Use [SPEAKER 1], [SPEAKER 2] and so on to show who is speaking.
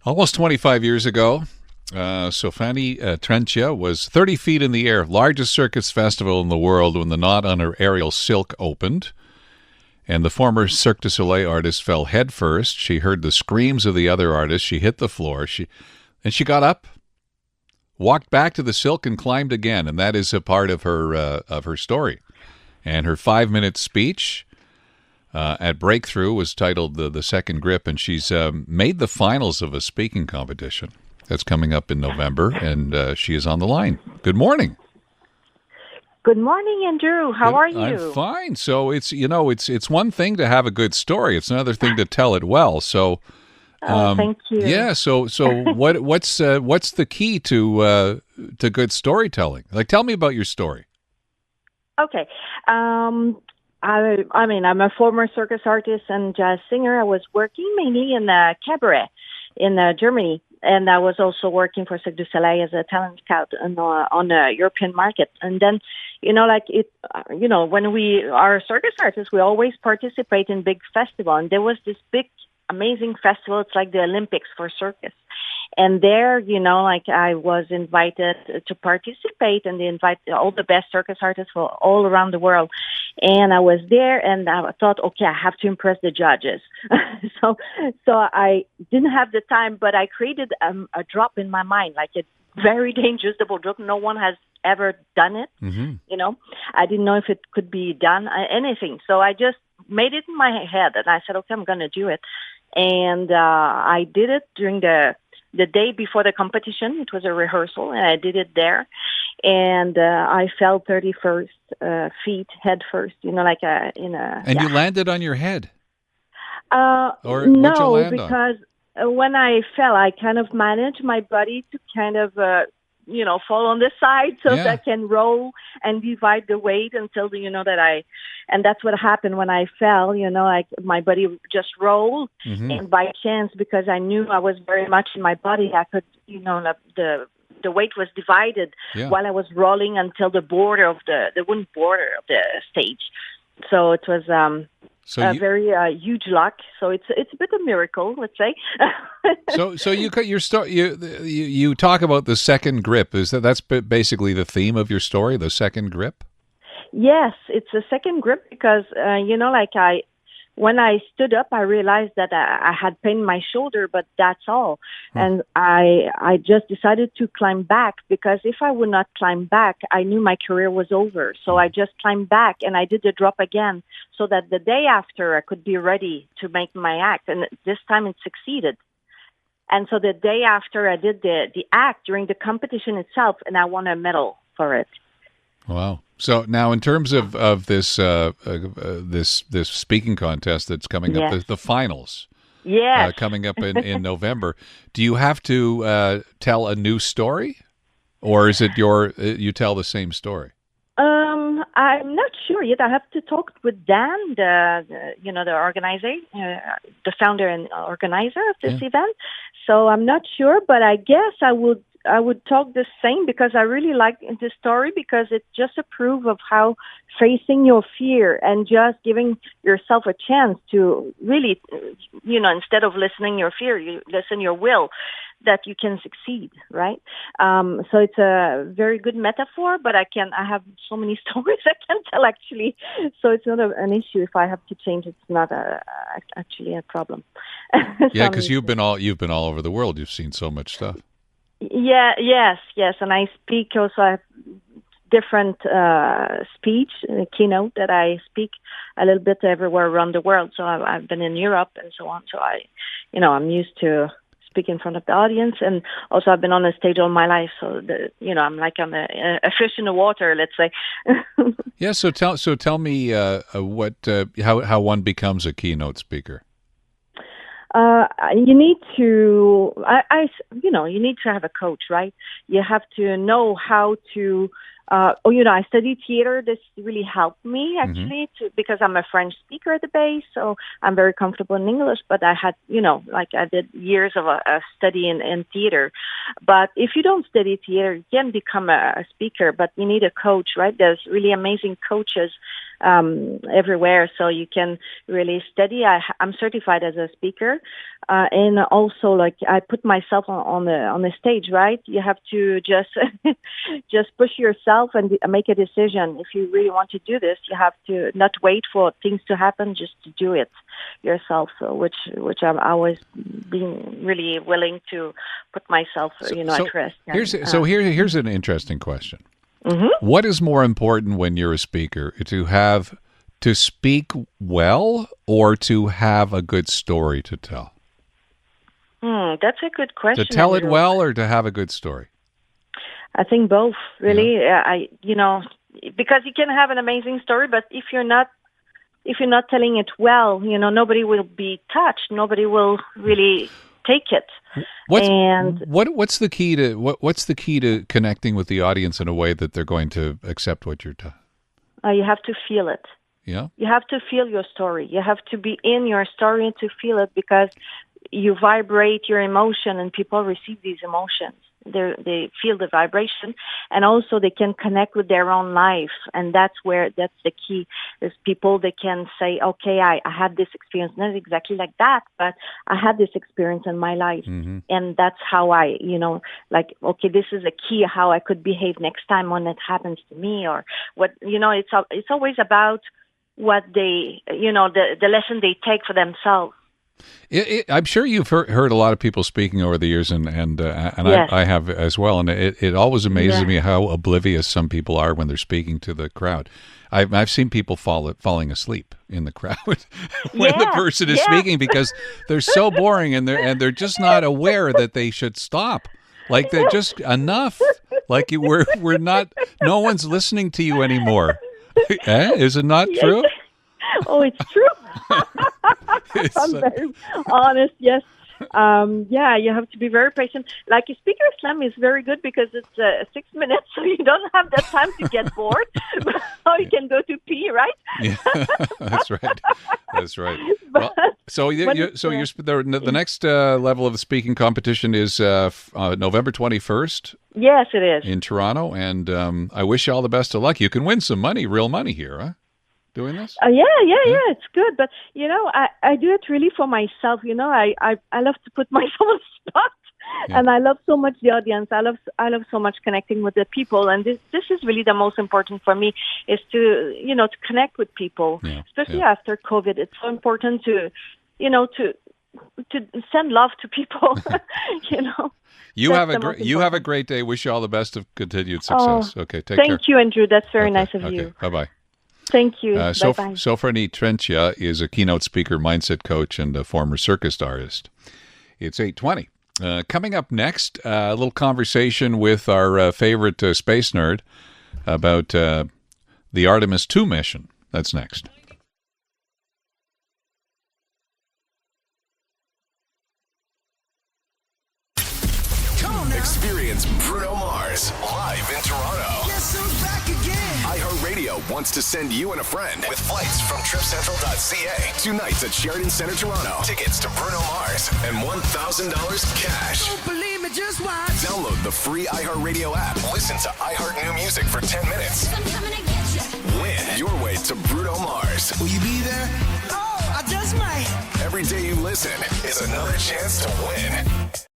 [SPEAKER 1] Almost 25 years ago, Sofranie Trencia was 30 feet in the air, largest circus festival in the world, when the knot on her aerial silk opened, and the former Cirque du Soleil artist fell headfirst. She heard the screams of the other artists. She hit the floor. She got up, walked back to the silk, and climbed again. And that is a part of her story. And her 5-minute speech at Breakthrough was titled the Second Grip, and she's made the finals of a speaking competition that's coming up in November, and she is on the line. Good morning.
[SPEAKER 2] Good morning, Andrew. How are you?
[SPEAKER 1] I'm fine. So it's one thing to have a good story; it's another thing to tell it well. So,
[SPEAKER 2] thank you.
[SPEAKER 1] Yeah. So what's the key to good storytelling? Like, tell me about your story.
[SPEAKER 2] Okay. I'm a former circus artist and jazz singer. I was working mainly in cabaret in Germany, and I was also working for Cirque du Soleil as a talent scout on the European market. And then, when we are circus artists, we always participate in big festivals. And there was this big, amazing festival. It's like the Olympics for circus. And there, I was invited to participate, and they invite all the best circus artists from all around the world. And I was there, and I thought, okay, I have to impress the judges. So I didn't have the time, but I created a drop in my mind, like a very dangerous double drop. No one has ever done it. Mm-hmm. I didn't know if it could be done, anything. So I just made it in my head, and I said, okay, I'm going to do it. And I did it during the day before the competition. It was a rehearsal, and I did it there. And I fell 31st feet head first, in a...
[SPEAKER 1] And you landed on your head?
[SPEAKER 2] Or no, because when I fell, I kind of managed my body to kind of, fall on the side so that I can roll and divide the weight until, and that's what happened when I fell, my body just rolled. Mm-hmm. And by chance, because I knew I was very much in my body, I could, the weight was divided while I was rolling until the border of the wooden border of the stage. So it was very huge luck. So it's a bit of a miracle, let's say.
[SPEAKER 1] So your story. You talk about the second grip. That's basically the theme of your story, the second grip?
[SPEAKER 2] Yes, it's a second grip because when I stood up, I realized that I had pain in my shoulder, but that's all. And I just decided to climb back, because if I would not climb back, I knew my career was over. So I just climbed back, and I did the drop again so that the day after I could be ready to make my act. And this time it succeeded. And so the day after I did the act during the competition itself, and I won a medal for it.
[SPEAKER 1] Wow. So now, in terms of this this speaking contest that's coming up, the finals, coming up in November, do you have to tell a new story, or is it you tell the same story?
[SPEAKER 2] I'm not sure yet. I have to talk with Dan, the organizer, the founder and organizer of this event. So I'm not sure, but I guess I would talk the same, because I really like this story, because it's just a proof of how facing your fear and just giving yourself a chance to really, instead of listening your fear, you listen your will, that you can succeed, right? So it's a very good metaphor, but I have so many stories I can tell, actually. So it's not an issue if I have to change. It's not actually a problem.
[SPEAKER 1] Yeah, because you've been all over the world. You've seen so much stuff.
[SPEAKER 2] Yeah, yes, and I speak also. I have different speech, keynote that I speak a little bit everywhere around the world. So I've been in Europe and so on. So I'm used to speak in front of the audience, and also I've been on a stage all my life. So I'm a fish in the water, let's say.
[SPEAKER 1] Yeah. So tell me how one becomes a keynote speaker.
[SPEAKER 2] You need to, you need to have a coach, right? You have to know how to, I studied theater. This really helped me, actually, because I'm a French speaker at the base, so I'm very comfortable in English, but I had, I did years of a study in theater. But if you don't study theater, you can become a speaker, but you need a coach, right? There's really amazing coaches everywhere, so you can really study. I'm certified as a speaker, and also like I put myself on the stage. Right, you have to just just push yourself and make a decision. If you really want to do this, you have to not wait for things to happen, just to do it yourself. So which I'm always being really willing to put myself, at risk.
[SPEAKER 1] Here's an interesting question.
[SPEAKER 2] Mm-hmm.
[SPEAKER 1] What is more important when you're a speaker, to speak well or to have a good story to tell?
[SPEAKER 2] That's a good question.
[SPEAKER 1] To tell it well or to have a good story?
[SPEAKER 2] I think both, really. Yeah. Because you can have an amazing story, but if you're not telling it well, nobody will be touched. Nobody will really take it.
[SPEAKER 1] What's the key to connecting with the audience in a way that they're going to accept what you're telling?
[SPEAKER 2] You have to feel it.
[SPEAKER 1] Yeah.
[SPEAKER 2] You have to feel your story. You have to be in your story to feel it, because you vibrate your emotion, and people receive these emotions. They feel the vibration, and also they can connect with their own life, and that's the key. Is people, they can say, okay, I had this experience, not exactly like that, but I had this experience in my life, and that's how I, okay, this is a key how I could behave next time when it happens to me, or what. It's always about what they, the lesson they take for themselves.
[SPEAKER 1] I'm sure you've heard a lot of people speaking over the years, and yes. I have as well. And it always amazes me how oblivious some people are when they're speaking to the crowd. I've seen people falling asleep in the crowd when the person is speaking, because they're so boring, and they're just not aware that they should stop. Like they're just enough. Like we're not. No one's listening to you anymore. Is it not true?
[SPEAKER 2] Oh, it's true. I'm very honest. Yes. You have to be very patient. Like a speaker slam is very good because it's 6 minutes, so you don't have that time to get bored. Or you can go to pee, right?
[SPEAKER 1] Yeah, that's right. That's right. Well, the next level of the speaking competition is November 21st.
[SPEAKER 2] Yes, it is
[SPEAKER 1] in Toronto, and I wish you all the best of luck. You can win some money, real money here, huh? Doing this?
[SPEAKER 2] Yeah, it's good. But, I do it really for myself. I love to put myself on the spot. Yeah. And I love so much the audience. I love so much connecting with the people. And this is really the most important for me, is to, to connect with people, especially after COVID. It's so important to send love to people,
[SPEAKER 1] You have a great day. Wish you all the best of continued success. Okay, take care.
[SPEAKER 2] Thank you, Andrew. That's very nice of you.
[SPEAKER 1] Bye-bye.
[SPEAKER 2] Thank you. Bye-bye.
[SPEAKER 1] Sofranie Trencia is a keynote speaker, mindset coach, and a former circus artist. It's 8:20. Coming up next, a little conversation with our favorite space nerd about the Artemis 2 mission. That's next.
[SPEAKER 3] Experience Bruno Mars live in Toronto. Guess who's back again? iHeartRadio wants to send you and a friend with flights from tripcentral.ca. 2 nights at Sheridan Center, Toronto. Tickets to Bruno Mars and $1,000 cash. Don't believe me, just watch. Download the free iHeartRadio app. Listen to iHeart New Music for 10 minutes. I'm coming to get you. Win your way to Bruno Mars. Will you be there? Oh, I just might. Every day you listen is another chance to win.